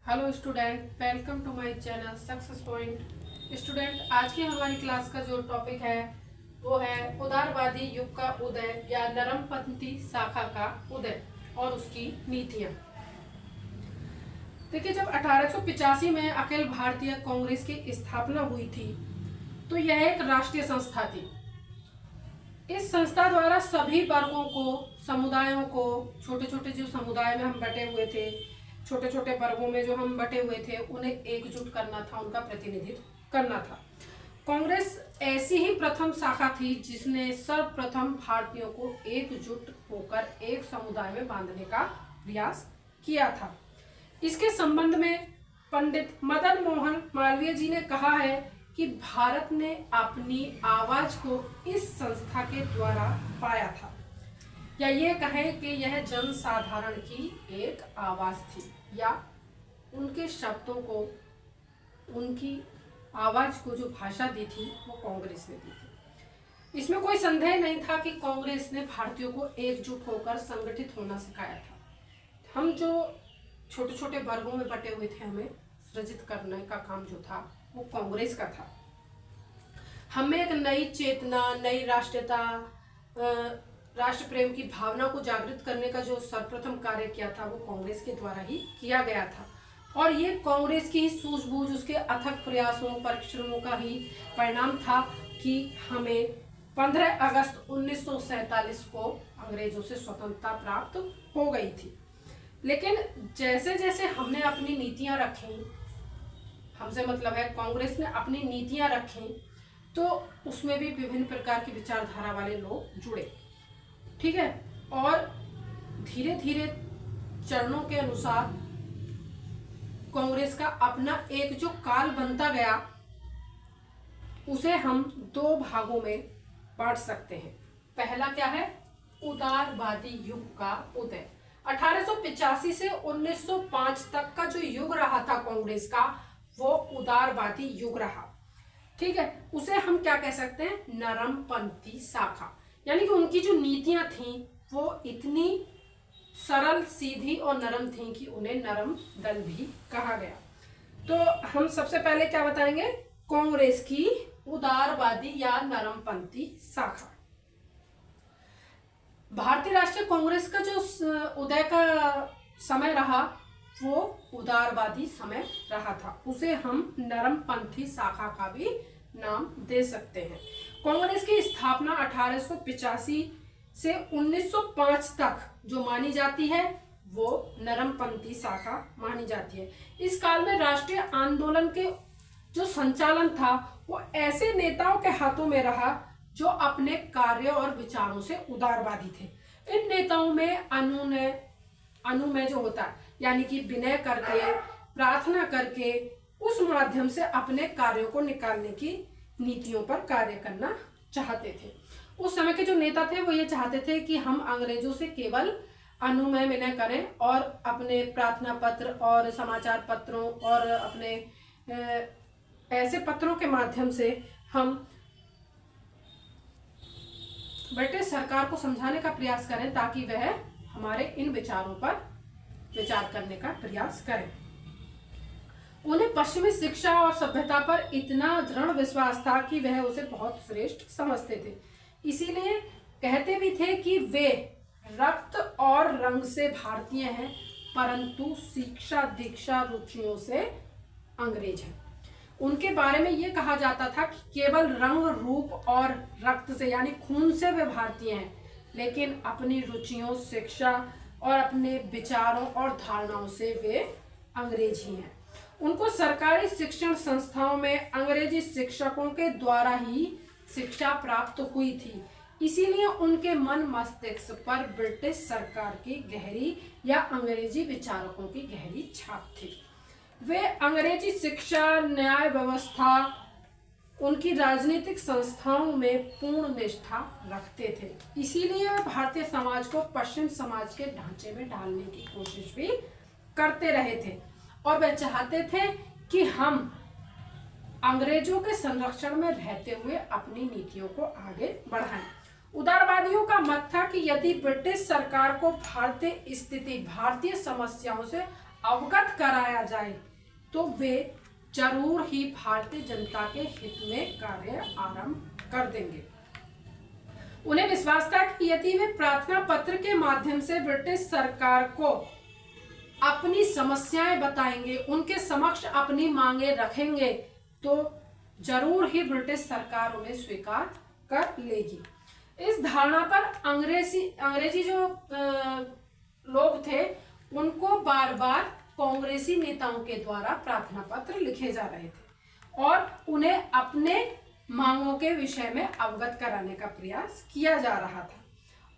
Hello student, welcome to my channel success point. Student, आज की हमारी क्लास का जो टॉपिक है वो है उदारवादी युग का उदय या नरमपंथी शाखा का उदय और उसकी नीतियां। देखिए, जब 1885 में अखिल भारतीय कांग्रेस की स्थापना हुई थी तो यह एक राष्ट्रीय संस्था थी। इस संस्था द्वारा सभी वर्गों को, समुदायों को, छोटे छोटे जो समुदाय में हम बटे हुए थे, छोटे छोटे वर्गों में जो हम बटे हुए थे, उन्हें एकजुट करना था, उनका प्रतिनिधित्व करना था। कांग्रेस ऐसी ही प्रथम शाखा थी जिसने सर्वप्रथम भारतीयों को एकजुट होकर एक समुदाय में बांधने का प्रयास किया था। इसके संबंध में पंडित मदन मोहन मालवीय जी ने कहा है कि भारत ने अपनी आवाज को इस संस्था के द्वारा पाया था, या ये कहें कि यह जनसाधारण की एक आवाज थी, या उनके शब्दों को, उनकी आवाज को जो भाषा दी थी वो कांग्रेस ने दी थी। इसमें कोई संदेह नहीं था कि कांग्रेस ने भारतीयों को एकजुट होकर संगठित होना सिखाया था। हम जो छोटे छोटे वर्गों में बटे हुए थे, हमें सृजित करने का काम जो था वो कांग्रेस का था। हमें एक नई चेतना, नई राष्ट्रीयता, राष्ट्र प्रेम की भावना को जागृत करने का जो सर्वप्रथम कार्य किया था वो कांग्रेस के द्वारा ही किया गया था। और ये कांग्रेस की ही सूझबूझ, उसके अथक प्रयासों, परिश्रमों का ही परिणाम था कि हमें 15 अगस्त 1947 को अंग्रेजों से स्वतंत्रता प्राप्त हो गई थी। लेकिन जैसे जैसे हमने अपनी नीतियां रखी, हमसे मतलब है कांग्रेस ने अपनी नीतियां रखी, तो उसमें भी विभिन्न प्रकार की विचारधारा वाले लोग जुड़े, ठीक है। और धीरे धीरे चरणों के अनुसार कांग्रेस का अपना एक जो काल बनता गया, उसे हम दो भागों में बांट सकते हैं। पहला क्या है? उदारवादी युग का उदय। 1885 से 1905 तक का जो युग रहा था कांग्रेस का, वो उदारवादी युग रहा, ठीक है। उसे हम क्या कह सकते हैं? नरमपंथी शाखा। यानी कि उनकी जो नीतियां थी वो इतनी सरल, सीधी और नरम थी कि उन्हें नरम दल भी कहा गया। तो हम सबसे पहले क्या बताएंगे? कांग्रेस की उदारवादी या नरमपंथी शाखा। भारतीय राष्ट्रीय कांग्रेस का जो उदय का समय रहा वो उदारवादी समय रहा था। उसे हम नरमपंथी शाखा का भी नाम दे सकते हैं। कांग्रेस की स्थापना 1885 से 1905 तक जो मानी जाती है वो नरमपंथी शाखा मानी जाती है। इस काल में राष्ट्रीय आंदोलन के जो संचालन था वो ऐसे नेताओं के हाथों में रहा जो अपने कार्यों और विचारों से उदारवादी थे। इन नेताओं में अनुनय जो होता है, यानी कि विनय करके, प्रार्थना करके, उस माध्यम से अपने कार्यों को निकालने की नीतियों पर कार्य करना चाहते थे। उस समय के जो नेता थे वो ये चाहते थे कि हम अंग्रेजों से केवल अनुनय विनय करें और अपने प्रार्थना पत्र और समाचार पत्रों और अपने ऐसे पत्रों के माध्यम से हम ब्रिटिश सरकार को समझाने का प्रयास करें ताकि वह हमारे इन विचारों पर विचार करने का प्रयास करें। उन्हें पश्चिमी शिक्षा और सभ्यता पर इतना दृढ़ विश्वास था कि वह उसे बहुत श्रेष्ठ समझते थे। इसीलिए कहते भी थे कि वे रक्त और रंग से भारतीय हैं, परंतु शिक्षा, दीक्षा, रुचियों से अंग्रेज हैं। उनके बारे में यह कहा जाता था कि केवल रंग, रूप और रक्त से, यानी खून से वे भारतीय हैं, लेकिन अपनी रुचियों, शिक्षा और अपने विचारों और धारणाओं से वे अंग्रेज ही हैं। उनको सरकारी शिक्षण संस्थाओं में अंग्रेजी शिक्षकों के द्वारा ही शिक्षा प्राप्त हुई थी। इसीलिए उनके मन मस्तिष्क पर ब्रिटिश सरकार की गहरी या अंग्रेजी विचारकों की गहरी छाप थी। वे अंग्रेजी शिक्षा, न्याय व्यवस्था, उनकी राजनीतिक संस्थाओं में पूर्ण निष्ठा रखते थे। इसीलिए वे भारतीय समाज को पश्चिम समाज के ढांचे में ढालने की कोशिश भी करते रहे थे और वे चाहते थे कि हम अंग्रेजों के संरक्षण में रहते हुए अपनी नीतियों को आगे बढ़ाएं। उदारवादियों का मत था कि यदि ब्रिटिश सरकार को भारतीय स्थिति, भारतीय समस्याओं से अवगत कराया जाए तो वे जरूर ही भारतीय जनता के हित में कार्य आरंभ कर देंगे। उन्हें विश्वास था कि यदि वे प्रार्थना पत्र के माध्यम से ब्रिटिश सरकार को अपनी समस्याएं बताएंगे, उनके समक्ष अपनी मांगे रखेंगे, तो जरूर ही ब्रिटिश सरकार उन्हें स्वीकार कर लेगी। इस धारणा पर अंग्रेजी जो लोग थे उनको बार बार कांग्रेसी नेताओं के द्वारा प्रार्थना पत्र लिखे जा रहे थे और उन्हें अपने मांगों के विषय में अवगत कराने का प्रयास किया जा रहा था।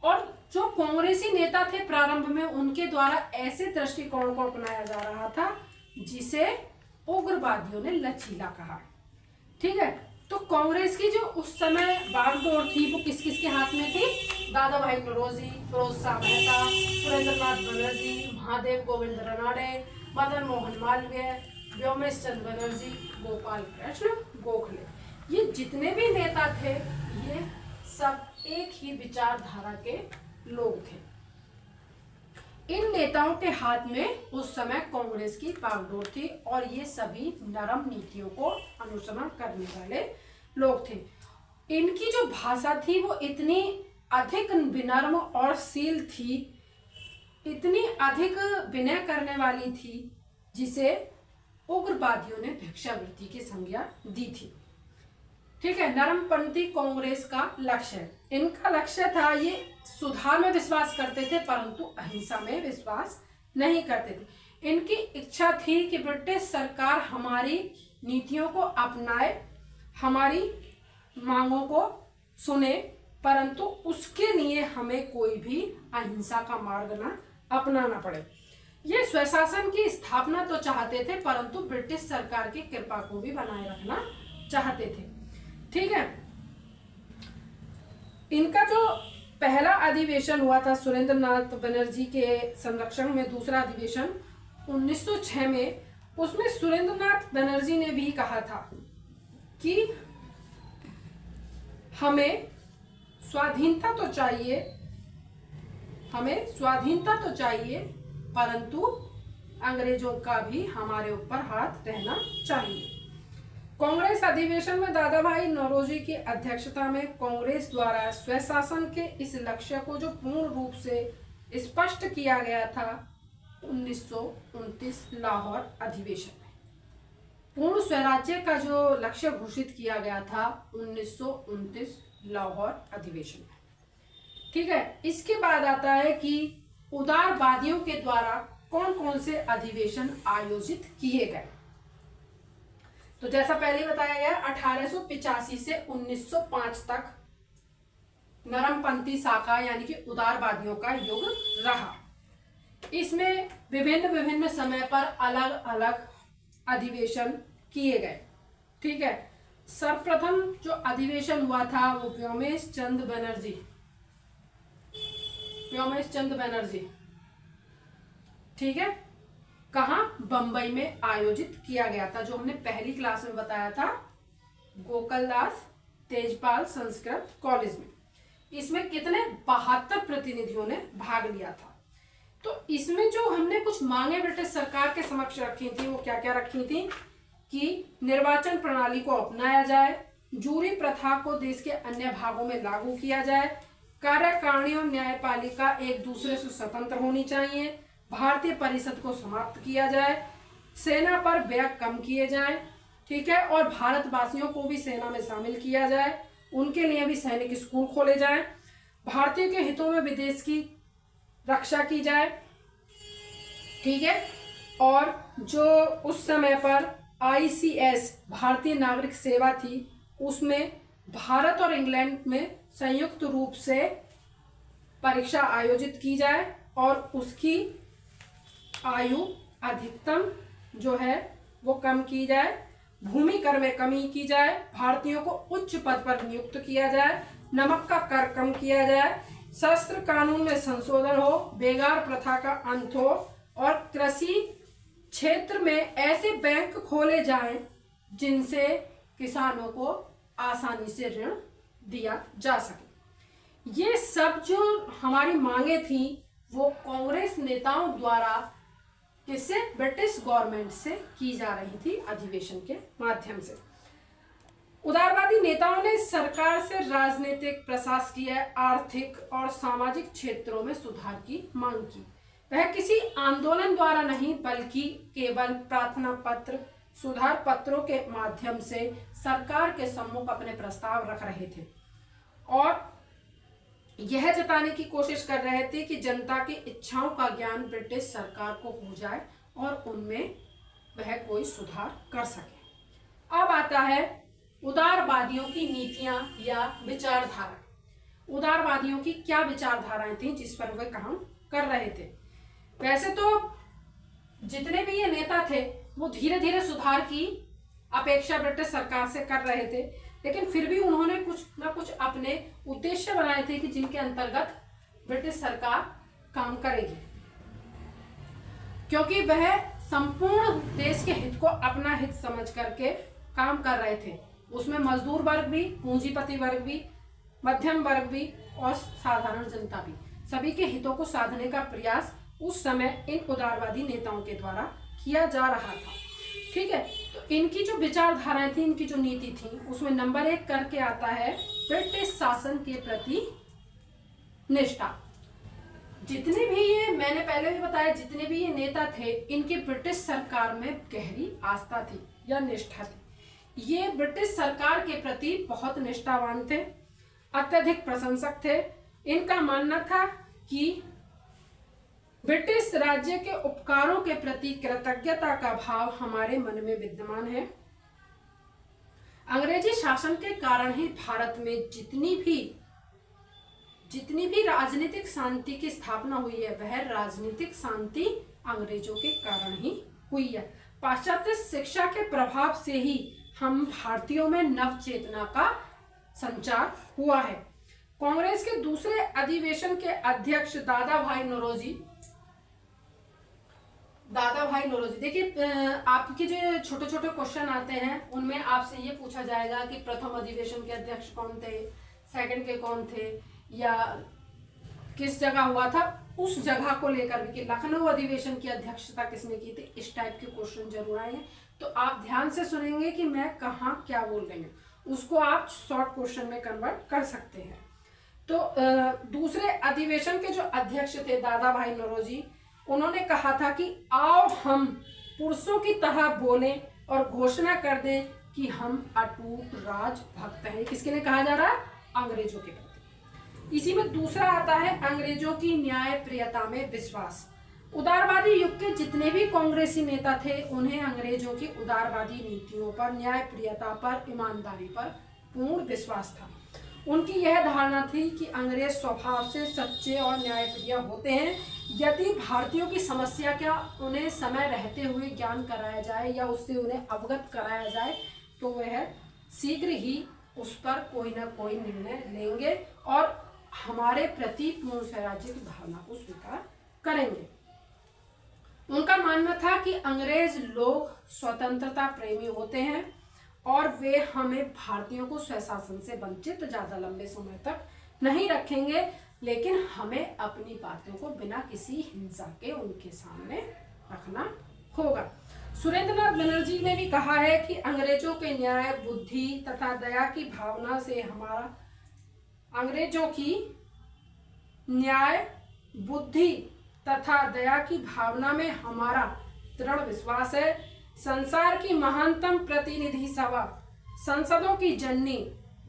और जो कांग्रेसी नेता थे प्रारंभ में, उनके द्वारा ऐसे दृष्टिकोण को अपनाया जा रहा था जिसे उग्रवादियों ने लचीला कहा। ठीक है, तो कांग्रेस की जो उस समय बागडोर थी वो किस किस के हाथ में थी? दादा भाई नौरोजी, फिरोज शाह मेहता, सुरेंद्रनाथ बनर्जी, महादेव गोविंद रानडे, मदन मोहन मालवीय, व्योमेश चंद्र बनर्जी, गोपाल कृष्ण गोखले, ये जितने भी नेता थे ये सब एक ही विचारधारा के लोग थे। इन नेताओं के हाथ में उस समय कांग्रेस की बागडोर थी और ये सभी नरम नीतियों को अनुसरण करने वाले लोग थे। इनकी जो भाषा थी वो इतनी अधिक विनम्र और शील थी, इतनी अधिक विनय करने वाली थी, जिसे उग्रवादियों ने भिक्षावृत्ति की संज्ञा दी थी। ठीक है, नरमपंथी कांग्रेस का लक्ष्य है। इनका लक्ष्य था, ये सुधार में विश्वास करते थे परंतु अहिंसा में विश्वास नहीं करते थे। इनकी इच्छा थी कि ब्रिटिश सरकार हमारी नीतियों को अपनाए, हमारी मांगों को सुने, परंतु उसके लिए हमें कोई भी अहिंसा का मार्ग ना अपनाना पड़े। ये स्वशासन की स्थापना तो चाहते थे परंतु ब्रिटिश सरकार की कृपा को भी बनाए रखना चाहते थे। ठीक है, इनका जो पहला अधिवेशन हुआ था सुरेंद्रनाथ बनर्जी के संरक्षण में, दूसरा अधिवेशन 1906 में, उसमें सुरेंद्रनाथ बनर्जी ने भी कहा था कि हमें स्वाधीनता तो चाहिए, हमें स्वाधीनता तो चाहिए परंतु अंग्रेजों का भी हमारे ऊपर हाथ रहना चाहिए। कांग्रेस अधिवेशन में दादा भाई नौरोजी की अध्यक्षता में कांग्रेस द्वारा स्वशासन के इस लक्ष्य को जो पूर्ण रूप से स्पष्ट किया गया था 1929 लाहौर अधिवेशन में, पूर्ण स्वराज्य का जो लक्ष्य घोषित किया गया था 1929 लाहौर अधिवेशन में। ठीक है, इसके बाद आता है कि उदारवादियों के द्वारा कौन कौन से अधिवेशन आयोजित किए गए। तो जैसा पहले बताया गया 1885 से 1905 तक नरमपंथी शाखा यानी कि उदारवादियों का युग रहा। इसमें विभिन्न विभिन्न समय पर अलग अलग अधिवेशन किए गए। ठीक है, सर्वप्रथम जो अधिवेशन हुआ था वो व्योमेश चंद्र बनर्जी, ठीक है, कहाँ? बंबई में आयोजित किया गया था, जो हमने पहली क्लास में बताया था, गोकुलदास तेजपाल संस्कृत कॉलेज में। इसमें कितने 72 प्रतिनिधियों ने भाग लिया था। तो इसमें जो हमने कुछ मांगे ब्रिटिश सरकार के समक्ष रखी थी वो क्या क्या रखी थी कि निर्वाचन प्रणाली को अपनाया जाए, जूरी प्रथा को देश के अन्य भागों में लागू किया जाए, कार्यकारिणी और न्यायपालिका एक दूसरे से स्वतंत्र होनी चाहिए, भारतीय परिषद को समाप्त किया जाए, सेना पर व्यय कम किए जाएं, ठीक है, और भारतवासियों को भी सेना में शामिल किया जाए, उनके लिए भी सैनिक स्कूल खोले जाएं, भारतीय के हितों में विदेश की रक्षा की जाए। ठीक है, और जो उस समय पर ICS भारतीय नागरिक सेवा थी उसमें भारत और इंग्लैंड में संयुक्त रूप से परीक्षा आयोजित की जाए और उसकी आयु अधिकतम जो है वो कम की जाए, भूमि कर में कमी की जाए, भारतीयों को उच्च पद पर नियुक्त किया जाए, नमक का कर कम किया जाए, शस्त्र कानून में संशोधन हो, बेगार प्रथा का अंत हो और कृषि क्षेत्र में ऐसे बैंक खोले जाएं जिनसे किसानों को आसानी से ऋण दिया जा सके। ये सब जो हमारी मांगे थी वो कांग्रेस नेताओं द्वारा किससे? ब्रिटिश गवर्नमेंट से की जा रही थी अधिवेशन के माध्यम से। उदारवादी नेताओं ने सरकार से राजनीतिक, प्रशासकीय, आर्थिक और सामाजिक क्षेत्रों में सुधार की मांग की। वह किसी आंदोलन द्वारा नहीं बल्कि केवल प्रार्थना पत्र, सुधार पत्रों के माध्यम से सरकार के सम्मुख अपने प्रस्ताव रख रहे थे और यह जताने की कोशिश कर रहे थे कि जनता की इच्छाओं का ज्ञान ब्रिटिश सरकार को हो जाए और उनमें वह कोई सुधार कर सके। अब आता है उदारवादियों की नीतियां या विचारधारा। उदारवादियों की क्या विचारधाराएं थी जिस पर वे काम कर रहे थे? वैसे तो जितने भी ये नेता थे वो धीरे धीरे सुधार की अपेक्षा ब्रिटिश सरकार से कर रहे थे, लेकिन फिर भी उन्होंने कुछ ना कुछ अपने उद्देश्य बनाए थे कि जिनके अंतर्गत ब्रिटिश सरकार काम करेगी, क्योंकि वह संपूर्ण देश के हित को अपना हित समझ करके काम कर रहे थे। उसमें मजदूर वर्ग भी, पूंजीपति वर्ग भी, मध्यम वर्ग भी और साधारण जनता भी, सभी के हितों को साधने का प्रयास उस समय इन उदारवादी नेताओं के द्वारा किया जा रहा था। ठीक है, तो इनकी जो विचारधाराएं थी, इनकी जो नीति थी, उसमें नंबर 1 करके आता है ब्रिटिश शासन के प्रति निष्ठा। जितने भी ये, मैंने पहले भी बताया, जितने भी ये नेता थे, इनकी ब्रिटिश सरकार में गहरी आस्था थी या निष्ठा थी। ये ब्रिटिश सरकार के प्रति बहुत निष्ठावान थे, अत्यधिक प्रशंसक थे। इनका मानना था कि ब्रिटिश राज्य के उपकारों के प्रति कृतज्ञता का भाव हमारे मन में विद्यमान है। अंग्रेजी शासन के कारण ही भारत में जितनी भी राजनीतिक शांति की स्थापना हुई है, वह राजनीतिक शांति अंग्रेजों के कारण ही हुई है। पाश्चात्य शिक्षा के प्रभाव से ही हम भारतीयों में नव चेतना का संचार हुआ है। कांग्रेस के दूसरे अधिवेशन के अध्यक्ष दादा भाई नौरोजी, देखिए आपके जो छोटे छोटे क्वेश्चन आते हैं उनमें आपसे ये पूछा जाएगा कि प्रथम अधिवेशन के अध्यक्ष कौन थे, सेकंड के कौन थे, या किस जगह हुआ था, उस जगह को लेकर भी, कि लखनऊ अधिवेशन की अध्यक्षता किसने की थी। इस टाइप के क्वेश्चन जरूर आए हैं, तो आप ध्यान से सुनेंगे कि मैं कहाँ क्या बोल रही हूँ, उसको आप शॉर्ट क्वेश्चन में कन्वर्ट कर सकते हैं। तो दूसरे अधिवेशन के जो अध्यक्ष थे दादा भाई नौरोजी, उन्होंने कहा था कि आओ हम पुरुषों की तरह बोलें और घोषणा कर दें कि हम अटूट राजभक्त हैं। किसके लिए कहा जा रहा है? अंग्रेजों के प्रति। इसी में दूसरा आता है अंग्रेजों की न्यायप्रियता में विश्वास। उदारवादी युग के जितने भी कांग्रेसी नेता थे, उन्हें अंग्रेजों की उदारवादी नीतियों पर, न्यायप्रियता पर, ईमानदारी पर पूर्ण विश्वास था। उनकी यह धारणा थी कि अंग्रेज स्वभाव से सच्चे और न्यायप्रिय होते हैं। यदि भारतीयों की समस्या का उन्हें समय रहते हुए ज्ञान कराया जाए या उससे उन्हें अवगत कराया जाए, तो वह शीघ्र ही उस पर कोई ना कोई निर्णय लेंगे और हमारे प्रति पूर्ण स्वराज्य की भावना को स्वीकार करेंगे। उनका मानना था कि अंग्रेज लोग स्वतंत्रता प्रेमी होते हैं और वे हमें भारतीयों को स्वशासन से वंचित ज्यादा लंबे समय तक नहीं रखेंगे, लेकिन हमें अपनी बातों को बिना किसी हिंसा के उनके सामने रखना होगा। सुरेंद्रनाथ बनर्जी ने भी कहा है कि अंग्रेजों के न्याय, बुद्धि तथा दया की भावना से हमारा, अंग्रेजों की न्याय, बुद्धि तथा दया की भावना में हमारा दृढ़ विश्वास है। संसार की महानतम प्रतिनिधि सभा, संसदों की जननी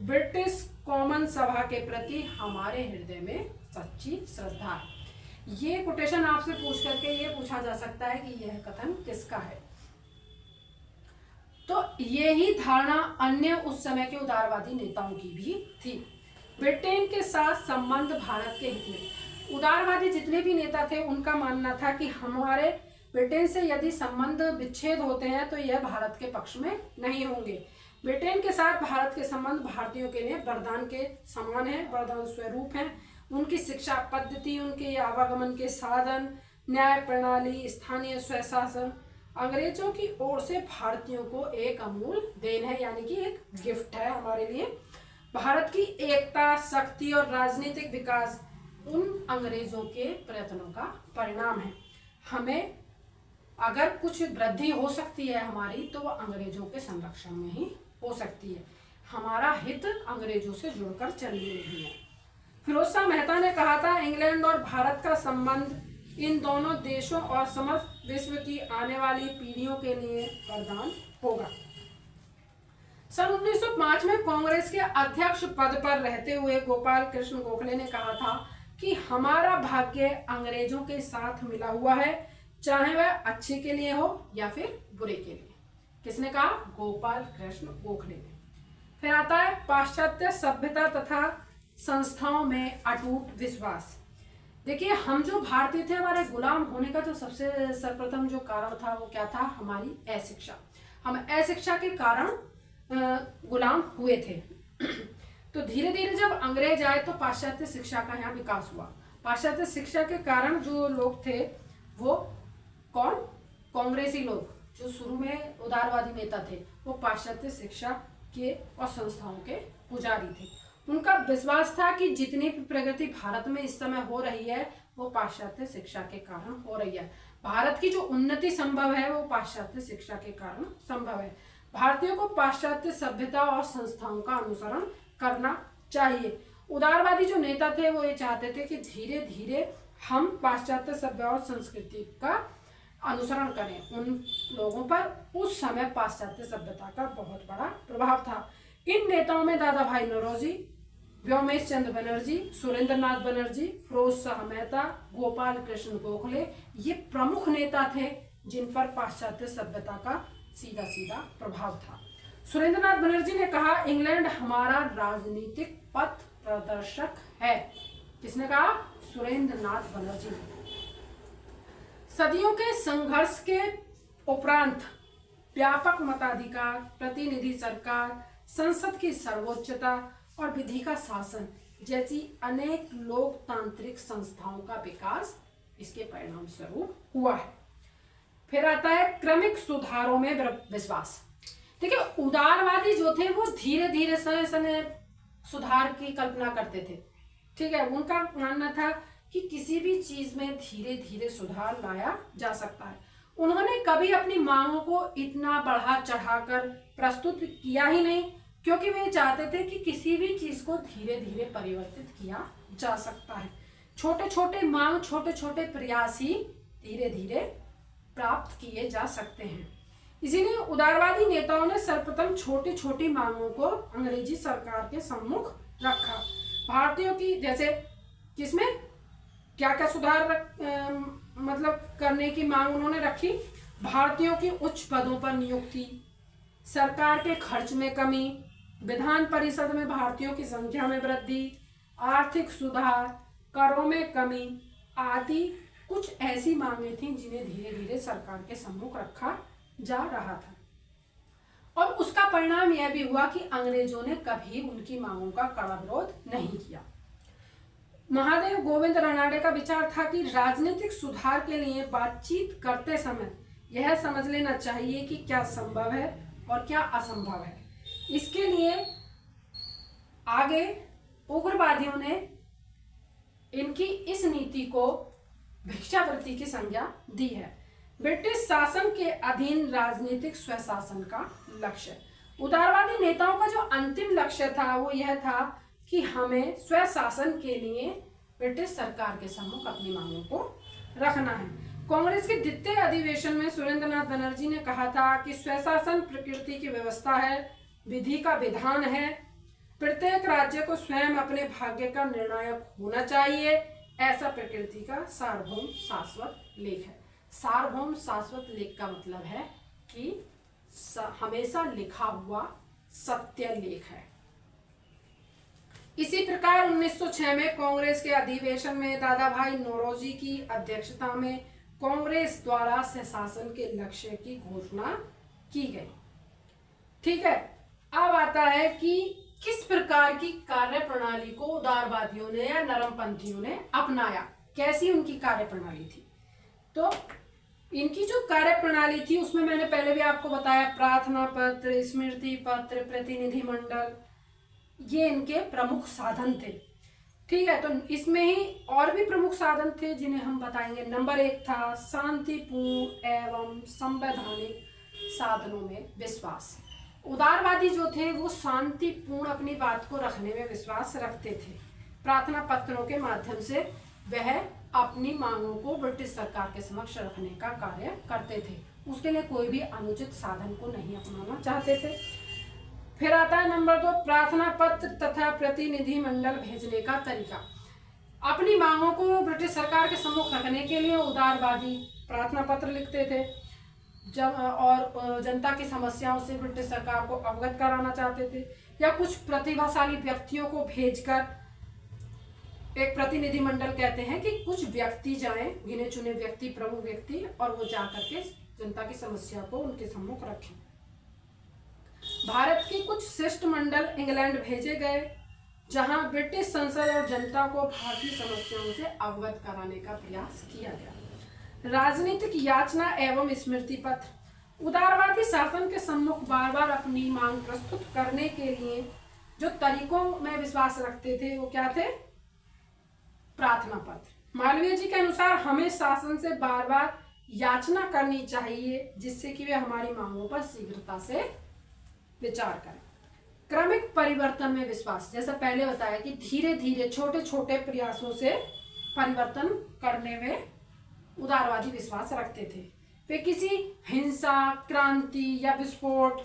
ब्रिटिश कॉमन सभा के प्रति हमारे हृदय में सच्ची श्रद्धा है। ये कोटेशन आपसे पूछ करके ये पूछा जा सकता है कि यह कथन किसका है। तो यही धारणा अन्य उस समय के उदारवादी नेताओं की भी थी। ब्रिटेन के साथ संबंध भारत के हित में। उदारवादी जितने भी नेता थे, उनका मानना था कि हमारे ब्रिटेन से यदि संबंध विच्छेद होते हैं तो यह भारत के पक्ष में नहीं होंगे। ब्रिटेन के साथ भारत के संबंध भारतीयों के लिए वरदान के समान है, वरदान स्वरूप है। उनकी शिक्षा पद्धति, उनके आवागमन के साधन, न्याय प्रणाली, स्थानीय स्वशासन अंग्रेजों की ओर से भारतीयों को एक अमूल देन है, यानी कि एक गिफ्ट है हमारे लिए। भारत की एकता, शक्ति और राजनीतिक विकास उन अंग्रेजों के प्रयत्नों का परिणाम है। हमें अगर कुछ वृद्धि हो सकती है हमारी तो वह अंग्रेजों के संरक्षण में ही हो सकती है। हमारा हित अंग्रेजों से जुड़कर चलने नहीं है। फिरोज शाह मेहता ने कहा था, इंग्लैंड और भारत का संबंध इन दोनों देशों और समस्त विश्व की आने वाली पीढ़ियों के लिए वरदान होगा। सन 1905 में कांग्रेस के अध्यक्ष पद पर रहते हुए गोपाल कृष्ण गोखले ने कहा था कि हमारा भाग्य अंग्रेजों के साथ मिला हुआ है, चाहे वह अच्छे के लिए हो या फिर बुरे के लिए। किसने कहा? गोपाल कृष्ण गोखले ने। फिर आता है पाश्चात्य सभ्यता तथा संस्थाओं में अटूट विश्वास। देखिए, हम जो भारतीय थे, हमारे गुलाम होने का जो सबसे सर्वप्रथम जो कारण था वो क्या था? हमारी अशिक्षा। हम अशिक्षा के कारण गुलाम हुए थे। तो धीरे धीरे जब अंग्रेज आए तो पाश्चात्य शिक्षा का यहाँ विकास हुआ। पाश्चात्य शिक्षा के कारण जो लोग थे वो कौन? कांग्रेसी लोग, जो शुरू में उदारवादी नेता थे, वो पाश्चात्य शिक्षा के और संस्थाओं के पुजारी थे। उनका विश्वास था कि जितनी भी प्रगति भारत में इस समय हो रही है वो पाश्चात्य शिक्षा के कारण हो रही है। भारत की जो उन्नति संभव है वो पाश्चात्य शिक्षा के कारण संभव है। भारतीयों को पाश्चात्य सभ्यता और संस्थाओं का अनुसरण करना चाहिए। उदारवादी जो नेता थे वो ये चाहते थे कि धीरे धीरे हम पाश्चात्य सभ्यता और संस्कृति का अनुसरण करें। उन लोगों पर उस समय पाश्चात्य सभ्यता का बहुत बड़ा प्रभाव था। इन नेताओं में दादा भाई नौरोजी, व्योमेश चंद्र बनर्जी, सुरेंद्र नाथ बनर्जी, फिरोज शाह मेहता, गोपाल कृष्ण गोखले ये प्रमुख नेता थे जिन पर पाश्चात्य सभ्यता का सीधा सीधा प्रभाव था। सुरेंद्र नाथ बनर्जी ने कहा, इंग्लैंड हमारा राजनीतिक पथ प्रदर्शक है। किसने कहा? सुरेंद्र नाथ बनर्जी ने। सदियों के संघर्ष के उपरांत व्यापक मताधिकार, प्रतिनिधि सरकार, संसद की सर्वोच्चता और विधि का शासन जैसी अनेक लोकतांत्रिक संस्थाओं का विकास इसके परिणाम स्वरूप हुआ है। फिर आता है क्रमिक सुधारों में विश्वास। देखिए, उदारवादी जो थे वो धीरे धीरे समय समय सुधार की कल्पना करते थे। ठीक है, उनका मानना था कि किसी भी चीज में धीरे धीरे सुधार लाया जा सकता है। उन्होंने कभी अपनी मांगों को इतना बढ़ा चढ़ाकर प्रस्तुत किया ही नहीं, क्योंकि वे चाहते थे कि किसी भी चीज को धीरे धीरे परिवर्तित किया जा सकता है। छोटे छोटे मांग, छोटे छोटे प्रयास ही धीरे धीरे प्राप्त किए जा सकते हैं। इसीलिए उदारवादी नेताओं ने सर्वप्रथम छोटी छोटी मांगों को अंग्रेजी सरकार के सम्मुख रखा। भारतीयों की जैसे किसमें क्या क्या सुधार मतलब करने की मांग उन्होंने रखी? भारतीयों की उच्च पदों पर नियुक्ति, सरकार के खर्च में कमी, विधान परिषद में भारतीयों की संख्या में वृद्धि, आर्थिक सुधार, करों में कमी आदि कुछ ऐसी मांगें थीं जिन्हें धीरे धीरे सरकार के सम्मुख रखा जा रहा था। और उसका परिणाम यह भी हुआ कि अंग्रेजों ने कभी उनकी मांगों का कड़ा विरोध नहीं किया। महादेव गोविंद रानडे का विचार था कि राजनीतिक सुधार के लिए बातचीत करते समय यह समझ लेना चाहिए कि क्या संभव है और क्या असंभव है। इसके लिए आगे उग्रवादियों ने इनकी इस नीति को भिक्षावृत्ति की संज्ञा दी है। ब्रिटिश शासन के अधीन राजनीतिक स्वशासन का लक्ष्य। उदारवादी नेताओं का जो अंतिम लक्ष्य था वो यह था कि हमें स्वशासन के लिए ब्रिटिश सरकार के सम्मुख अपनी मांगों को रखना है। कांग्रेस के द्वितीय अधिवेशन में सुरेंद्र नाथ बनर्जी ने कहा था कि स्वशासन प्रकृति की व्यवस्था है, विधि का विधान है, प्रत्येक राज्य को स्वयं अपने भाग्य का निर्णायक होना चाहिए, ऐसा प्रकृति का सार्वभौम शाश्वत लेख है। सार्वभौम शाश्वत लेख का मतलब है कि हमेशा लिखा हुआ सत्य लेख है। इसी प्रकार 1906 में कांग्रेस के अधिवेशन में दादा भाई नौरोजी की अध्यक्षता में कांग्रेस द्वारा स्वशासन के लक्ष्य की घोषणा की गई। ठीक है, अब आता है कि किस प्रकार की कार्य प्रणाली को उदारवादियों ने या नरमपंथियों ने अपनाया, कैसी उनकी कार्य प्रणाली थी। तो इनकी जो कार्य प्रणाली थी उसमें मैंने पहले भी आपको बताया, प्रार्थना पत्र, स्मृति पत्र, प्रतिनिधि मंडल, ये इनके प्रमुख साधन थे। ठीक है, तो इसमें ही और भी प्रमुख साधन थे जिन्हें हम बताएंगे। नंबर 1 था शांतिपूर्ण एवं संवैधानिक साधनों में विश्वास। उदारवादी जो थे वो शांतिपूर्ण अपनी बात को रखने में विश्वास रखते थे। प्रार्थना पत्रों के माध्यम से वह अपनी मांगों को ब्रिटिश सरकार के समक्ष रखने का कार्य करते थे। उसके लिए कोई भी अनुचित साधन को नहीं अपनाना चाहते थे। फिर आता है नंबर 2 प्रार्थना पत्र तथा प्रतिनिधि मंडल भेजने का तरीका। अपनी मांगों को ब्रिटिश सरकार के सम्मुख रखने के लिए उदारवादी प्रार्थना पत्र लिखते थे और जनता की समस्याओं से ब्रिटिश सरकार को अवगत कराना चाहते थे, या कुछ प्रतिभाशाली व्यक्तियों को भेजकर, एक प्रतिनिधि मंडल कहते हैं कि कुछ व्यक्ति जाएं, गिने चुने व्यक्ति, प्रमुख व्यक्ति, और वो जा करके जनता की समस्या को उनके सम्मुख रखें। भारत के कुछ शिष्टमंडल इंग्लैंड भेजे गए, जहां ब्रिटिश संसद और जनता को भारतीय समस्याओं से अवगत कराने का प्रयास किया गया। राजनीतिक याचना एवं स्मृति पत्र। उदारवादी शासन के सम्मुख बार बार अपनी मांग प्रस्तुत करने के लिए जो तरीकों में विश्वास रखते थे वो क्या थे? प्रार्थना पत्र। मालवीय जी के अनुसार हमें शासन से बार बार याचना करनी चाहिए जिससे कि वे हमारी मांगों पर शीघ्रता से विचार करें। क्रमिक परिवर्तन में विश्वास। जैसा पहले बताया कि धीरे धीरे छोटे छोटे प्रयासों से परिवर्तन करने में उदारवादी विश्वास रखते थे। वे किसी हिंसा, क्रांति या विस्फोट,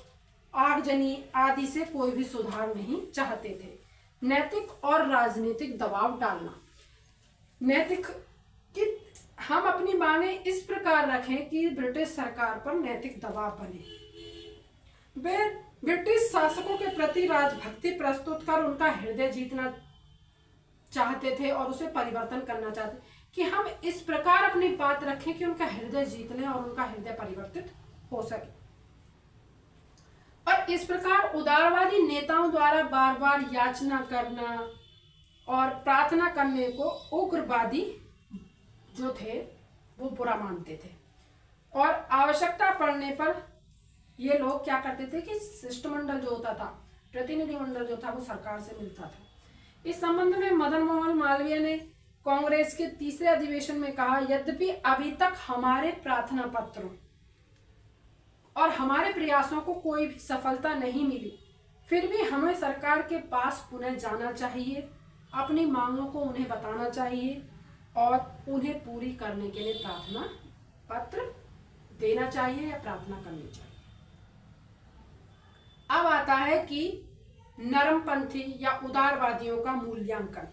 आगजनी आदि से कोई भी सुधार नहीं चाहते थे। नैतिक और राजनीतिक दबाव डालना। नैतिक कि हम अपनी मांगे इस प्रकार रखें कि ब्रिटिश सरकार पर नैतिक दबाव बने। वे ब्रिटिश शासकों के प्रति राजभक्ति प्रस्तुत कर उनका हृदय जीतना चाहते थे और उसे परिवर्तन करना चाहते कि हम इस प्रकार अपनी बात रखें कि उनका हृदय जीत लें और उनका हृदय परिवर्तित हो सके। और इस प्रकार उदारवादी नेताओं द्वारा बार बार याचना करना और प्रार्थना करने को उग्रवादी जो थे वो बुरा मानते थे, और आवश्यकता पड़ने पर ये लोग क्या करते थे कि शिष्टमंडल जो होता था, प्रतिनिधि मंडल जो था, वो सरकार से मिलता था। इस संबंध में मदन मोहन मालवीय ने कांग्रेस के तीसरे अधिवेशन में कहा, यद्यपि अभी तक हमारे प्रार्थना पत्रों और हमारे प्रयासों को कोई भी सफलता नहीं मिली, फिर भी हमें सरकार के पास पुनः जाना चाहिए, अपनी मांगों को उन्हें बताना चाहिए और उन्हें पूरी करने के लिए प्रार्थना पत्र देना चाहिए या प्रार्थना करनी चाहिए। अब आता है कि नरमपंथी या उदारवादियों का मूल्यांकन।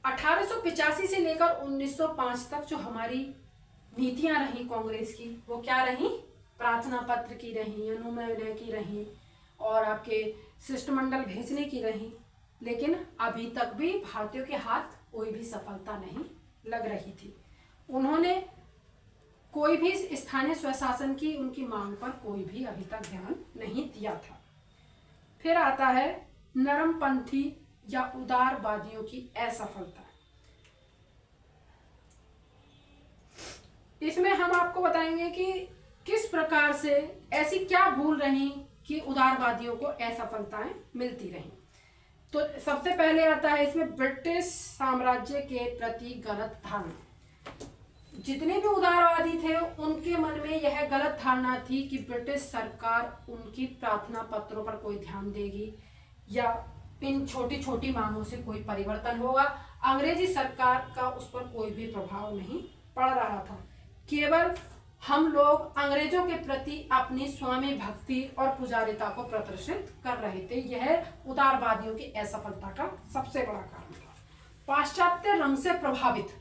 1885 से लेकर 1905 तक जो हमारी नीतियां रही कांग्रेस की, वो क्या रही? प्रार्थना पत्र की रही, अनुनय की रही और आपके शिष्टमंडल भेजने की रही। लेकिन अभी तक भी भारतीयों के हाथ कोई भी सफलता नहीं लग रही थी। उन्होंने कोई भी स्थानीय स्वशासन की उनकी मांग पर कोई भी अभी तक ध्यान नहीं दिया था। फिर आता है नरमपंथी या उदारवादियों की असफलता। इसमें हम आपको बताएंगे कि किस प्रकार से ऐसी क्या भूल रही कि उदारवादियों को असफलताएं मिलती रही। तो सबसे पहले आता है इसमें ब्रिटिश साम्राज्य के प्रति गलत धारणा। जितने भी उदारवादी थे उनके मन में यह गलत धारणा थी कि ब्रिटिश सरकार उनकी प्रार्थना पत्रों पर कोई ध्यान देगी या इन छोटी छोटी मांगों से कोई परिवर्तन होगा। अंग्रेजी सरकार का उस पर कोई भी प्रभाव नहीं पड़ रहा था। केवल हम लोग अंग्रेजों के प्रति अपनी स्वामी भक्ति और पुजारिता को प्रदर्शित कर रहे थे। यह उदारवादियों की असफलता का सबसे बड़ा कारण था। पाश्चात्य रंग से प्रभावित।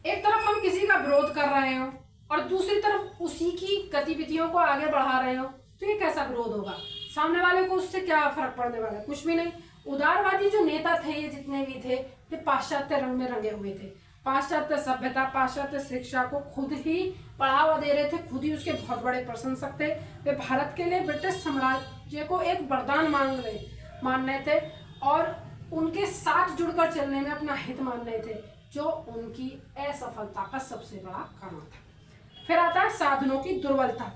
एक तरफ हम किसी का विरोध कर रहे हो और दूसरी तरफ उसी की गतिविधियों को आगे बढ़ा रहे हो, तो ये कैसा विरोध होगा? सामने वाले को उससे क्या फर्क पड़ने वाला है? कुछ भी नहीं। उदारवादी जो नेता थे, ये जितने भी थे, ये पाश्चात्य रंग में रंगे हुए थे। पाश्चात्य सभ्यता, पाश्चात्य शिक्षा को खुद ही बढ़ावा दे रहे थे, खुद ही उसके बहुत बड़े प्रशंसक थे। वे भारत के लिए ब्रिटिश साम्राज्य को एक वरदान मान रहे थे और उनके साथ जुड़कर चलने में अपना हित मान रहे थे, जो उनकी असफलता का सबसे बड़ा कारण था। फिर आता है साधनों की दुर्बलता।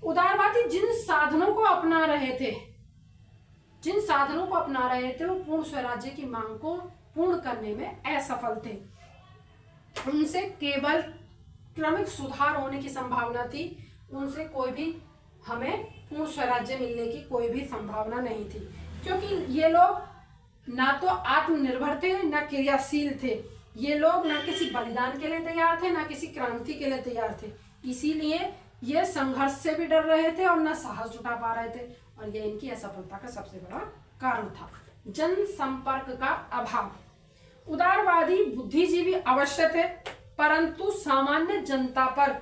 उदारवादी जिन साधनों को अपना रहे थे, जिन साधनों को अपना रहे थे वो पूर्ण स्वराज्य की मांग को पूर्ण करने में असफल थे। उनसे केवल क्रमिक सुधार होने की संभावना थी, उनसे कोई भी हमें पूर्ण स्वराज्य मिलने की कोई भी संभावना नहीं थी, क्योंकि ये लोग ना तो आत्मनिर्भर थे ना क्रियाशील थे। ये लोग ना किसी बलिदान के लिए तैयार थे ना किसी क्रांति के लिए तैयार थे। इसीलिए ये संघर्ष से भी डर रहे थे और ना साहस जुटा पा रहे थे, और ये इनकी असफलता का सबसे बड़ा कारण था। जनसंपर्क का अभाव। उदारवादी बुद्धिजीवी अवश्य थे, परंतु सामान्य जनता पर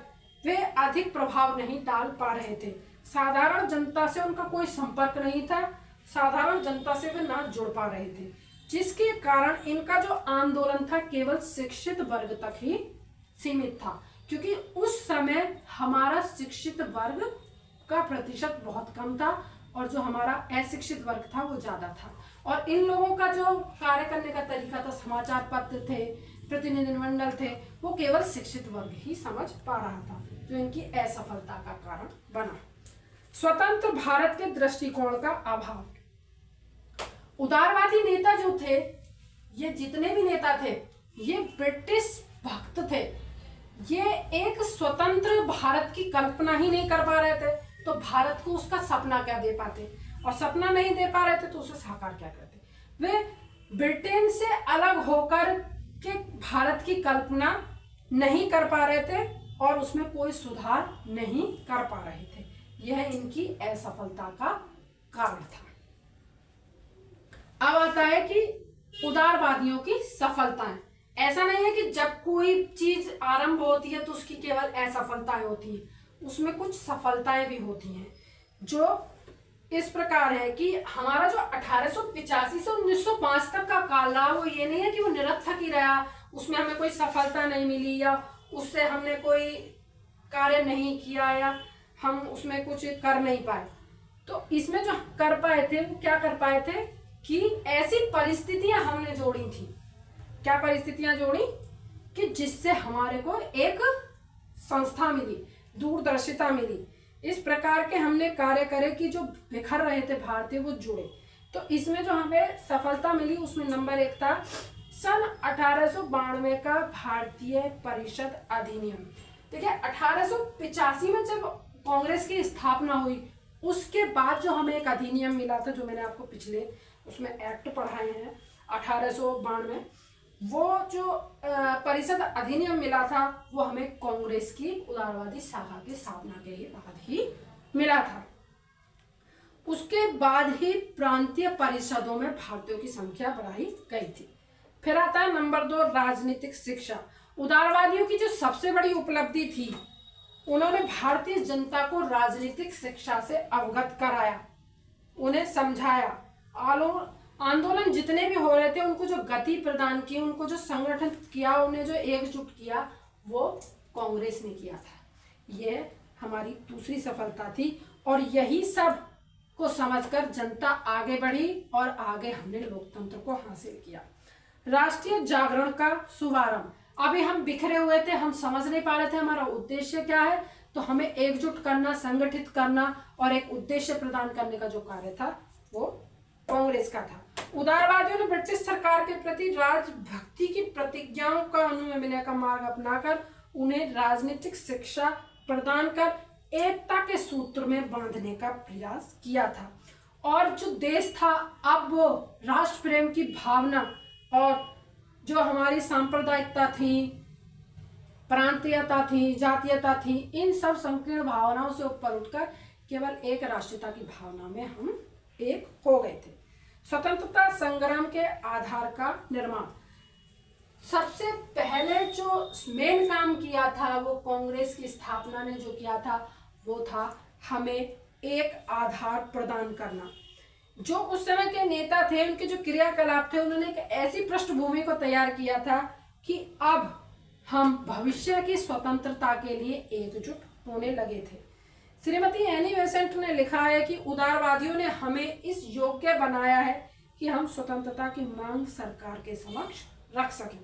वे अधिक प्रभाव नहीं डाल पा रहे थे। साधारण जनता से उनका कोई संपर्क नहीं था, साधारण जनता से वे ना जुड़ पा रहे थे, जिसके कारण इनका जो आंदोलन था केवल शिक्षित वर्ग तक ही सीमित था, क्योंकि उस समय हमारा शिक्षित वर्ग का प्रतिशत बहुत कम था और जो हमारा अशिक्षित वर्ग था वो ज्यादा था। और इन लोगों का जो कार्य करने का तरीका था, समाचार पत्र थे, प्रतिनिधिमंडल थे, वो केवल शिक्षित वर्ग ही समझ पा रहा था, जो इनकी असफलता का कारण बना। स्वतंत्र भारत के दृष्टिकोण का अभाव। उदारवादी नेता जो थे, ये जितने भी नेता थे, ये ब्रिटिश भक्त थे। ये एक स्वतंत्र भारत की कल्पना ही नहीं कर पा रहे थे, तो भारत को उसका सपना क्या दे पाते, और सपना नहीं दे पा रहे थे तो उसे साकार क्या करते। वे ब्रिटेन से अलग होकर के भारत की कल्पना नहीं कर पा रहे थे और उसमें कोई सुधार नहीं कर पा रहे थे। यह इनकी असफलता का कारण था। अब आता है कि उदारवादियों की सफलताएं। ऐसा नहीं है कि जब कोई चीज आरंभ होती है तो उसकी केवल असफलताएं होती है, उसमें कुछ सफलताएं भी होती हैं, जो इस प्रकार है कि हमारा जो 1885 से 1905 तक का काल रहा, वो ये नहीं है कि वो निरर्थक ही रहा, उसमें हमें कोई सफलता नहीं मिली या उससे हमने कोई कार्य नहीं किया या हम उसमें कुछ कर नहीं पाए। तो इसमें जो कर पाए थे वो क्या कर पाए थे कि ऐसी परिस्थितियां हमने जोड़ी थी। क्या परिस्थितियां जोड़ी कि जिससे हमारे को एक संस्था मिली, दूरदर्शिता मिली। इस प्रकार के हमने कार्य करे कि जो बिखर रहे थे भारतीय वो जुड़े। तो इसमें जो हमें सफलता मिली उसमें नंबर 1 था सन 1892 का भारतीय परिषद अधिनियम। देखिए 1885 में जब कांग्रेस की स्थापना हुई, उसके बाद जो हमें एक अधिनियम मिला था, जो मैंने आपको पिछले उसमें एक्ट पढ़ाए हैं 1892, वो जो परिषद अधिनियम मिला था वो हमें कांग्रेस की उदारवादी शाखा की स्थापना के बाद ही मिला था। उसके बाद ही प्रांतीय परिषदों में भारतीयों की संख्या बढ़ाई गई थी। फिर आता है नंबर 2 राजनीतिक शिक्षा। उदारवादियों की जो सबसे बड़ी उपलब्धि थी, उन्होंने भारतीय जनता को राजनीतिक शिक्षा से अवगत कराया, उन्हें समझाया। आंदोलन जितने भी हो रहे थे उनको जो गति प्रदान की, उनको जो संगठन किया, उन्हें जो एकजुट किया, वो कांग्रेस ने किया था। ये हमारी दूसरी सफलता थी और यही सब को समझकर जनता आगे बढ़ी और आगे हमने लोकतंत्र को हासिल किया। राष्ट्रीय जागरण का शुभारंभ। अभी हम बिखरे हुए थे, हम समझ नहीं पा रहे थे हमारा उद्देश्य क्या है, तो हमें एकजुट करना, संगठित करना और एक उद्देश्य प्रदान करने का जो कार्य था वो कांग्रेस का था। उदारवादियों ने ब्रिटिश सरकार के प्रति राजभक्ति की प्रतिज्ञाओं का अनुमन्य का मार्ग अपनाकर उन्हें राजनीतिक शिक्षा प्रदान कर एकता के सूत्र में बांधने का प्रयास किया था। और जो देश था, अब वो राष्ट्र प्रेम की भावना और जो हमारी सांप्रदायिकता थी, प्रांतीयता थी, जातीयता थी, इन सब संकीर्ण भावनाओं से ऊपर उठकर केवल एक राष्ट्रीयता की भावना में हम एक हो गए थे। स्वतंत्रता संग्राम के आधार का निर्माण। सबसे पहले जो मेन काम किया था वो कांग्रेस की स्थापना ने जो किया था वो था हमें एक आधार प्रदान करना। जो उस समय के नेता थे, उनके जो क्रियाकलाप थे, उन्होंने एक ऐसी पृष्ठभूमि को तैयार किया था कि अब हम भविष्य की स्वतंत्रता के लिए एकजुट होने लगे थे। श्रीमती एनी बेसेंट ने लिखा है कि उदारवादियों ने हमें इस योग्य बनाया है कि हम स्वतंत्रता की मांग सरकार के समक्ष रख सकें।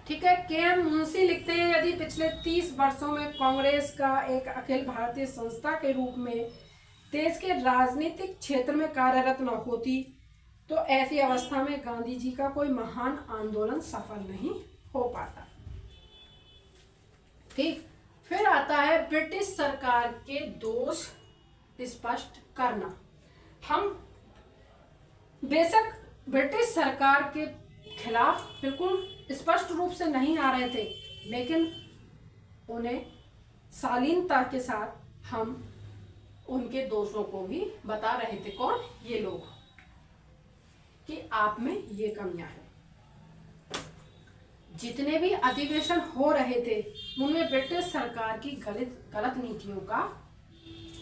ठीक है। के.एम. मुंशी लिखते हैं, यदि पिछले 30 वर्षों में कांग्रेस का एक अखिल भारतीय संस्था के रूप में देश के राजनीतिक क्षेत्र में कार्यरत न होती तो ऐसी अवस्था में गांधी जी का कोई महान आंदोलन सफल नहीं हो पाता। ठीक, फिर आता है ब्रिटिश सरकार के दोष स्पष्ट करना। हम बेशक ब्रिटिश सरकार के खिलाफ बिल्कुल स्पष्ट रूप से नहीं आ रहे थे, लेकिन उन्हें शालीनता के साथ हम उनके दोषों को भी बता रहे थे। कौन? ये लोग, कि आप में ये कमियां हैं। जितने भी अधिवेशन हो रहे थे उनमें ब्रिटिश सरकार की गलत नीतियों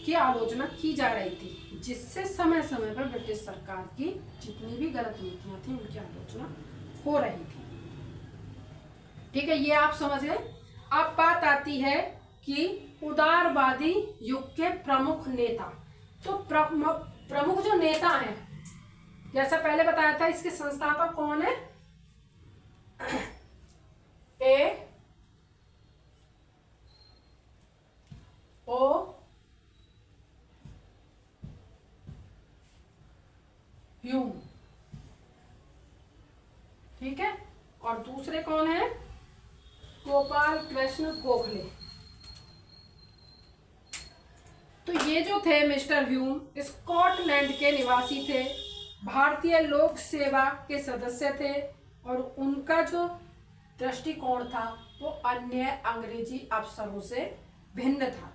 की आलोचना की जा रही थी, जिससे समय समय पर ब्रिटिश सरकार की जितनी भी गलत नीतियां थी उनकी आलोचना हो रही थी। ठीक है, ये आप समझ गए। अब बात आती है कि उदारवादी युग के प्रमुख नेता। तो प्रमुख जो नेता हैं, जैसा पहले बताया था, इसके संस्थापक कौन है? ए ओ ह्यूम। ठीक है, और दूसरे कौन है? गोपाल कृष्ण गोखले। तो ये जो थे मिस्टर ह्यूम स्कॉटलैंड के निवासी थे, भारतीय लोक सेवा के सदस्य थे, और उनका जो दृष्टिकोण था वो अन्य अंग्रेजी अफसरों से भिन्न था।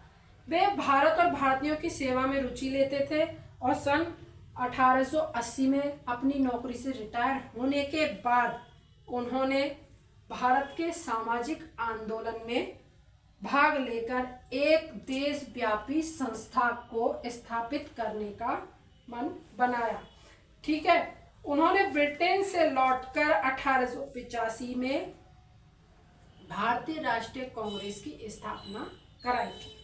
वे भारत और भारतीयों की सेवा में रुचि लेते थे और सन 1880 में अपनी नौकरी से रिटायर होने के बाद उन्होंने भारत के सामाजिक आंदोलन में भाग लेकर एक देशव्यापी संस्था को स्थापित करने का मन बनाया। ठीक है, उन्होंने ब्रिटेन से लौटकर 1885 में भारतीय राष्ट्रीय कांग्रेस की स्थापना कराई थी।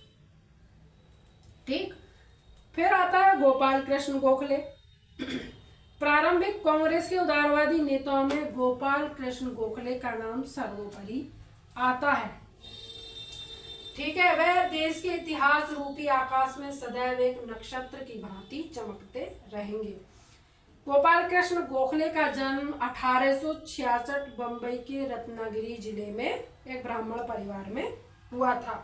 ठीक, फिर आता है गोपाल कृष्ण गोखले। प्रारंभिक कांग्रेस के उदारवादी नेताओं में गोपाल कृष्ण गोखले का नाम सर्वोपरि आता है। ठीक है, वह देश के इतिहास रूपी आकाश में सदैव एक नक्षत्र की भांति चमकते रहेंगे। गोपाल कृष्ण गोखले का जन्म 1866 बंबई के रत्नागिरी जिले में एक ब्राह्मण परिवार में हुआ था।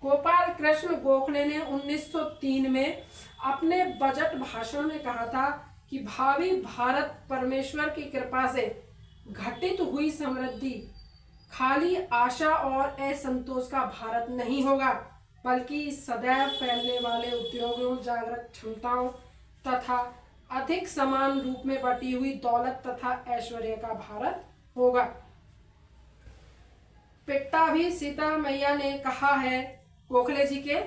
गोपाल कृष्ण गोखले ने 1903 में अपने बजट भाषण में कहा था कि भावी भारत परमेश्वर की कृपा से घटित हुई समृद्धि खाली आशा और असंतोष का भारत नहीं होगा, बल्कि सदैव फैलने वाले उद्योगों, जागृत क्षमताओं तथा अधिक समान रूप में बटी हुई दौलत तथा ऐश्वर्य का भारत होगा। पिट्टा भी सीता मैया ने कहा है गोखले जी के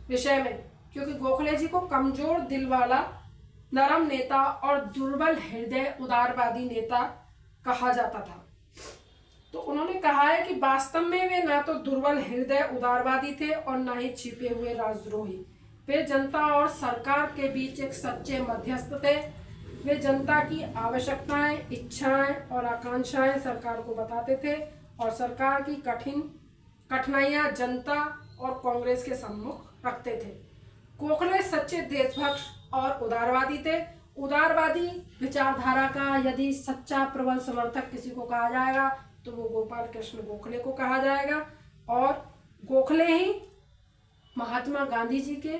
विषय में, क्योंकि गोखले जी को कमजोर दिल वाला नरम नेता और दुर्बल हृदय उदारवादी नेता कहा जाता था। तो उन्होंने कहा है कि वास्तव में वे ना तो दुर्बल हृदय उदारवादी थे और ना ही छिपे हुए राजद्रोही। वे जनता और सरकार के बीच एक सच्चे मध्यस्थ थे। वे जनता की आवश्यकताएं, इच्छाएं और आकांक्षाएं सरकार को बताते थे और सरकार की कठिनाइयां जनता और कांग्रेस के सम्मुख रखते थे। गोखले सच्चे देशभक्त और उदारवादी थे। उदारवादी विचारधारा का यदि सच्चा प्रबल समर्थक किसी को कहा जाएगा तो वो गोपाल कृष्ण गोखले को कहा जाएगा, और गोखले ही महात्मा गांधी जी के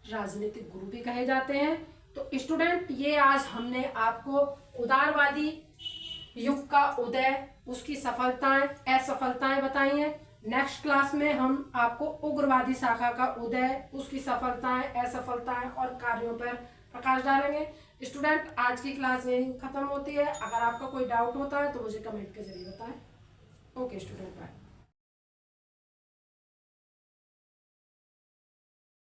राजनीतिक गुरु भी कहे जाते हैं। तो स्टूडेंट, ये आज हमने आपको उदारवादी युग का उदय, उसकी सफलताएं, असफलताएं बताई हैं। नेक्स्ट क्लास में हम आपको उग्रवादी शाखा का उदय, उसकी सफलताएं, असफलताएं और कार्यों पर प्रकाश डालेंगे। स्टूडेंट, आज की क्लास यहीं खत्म होती है। अगर आपका कोई डाउट होता है तो मुझे कमेंट के जरिए बताएं। Okay student, bye.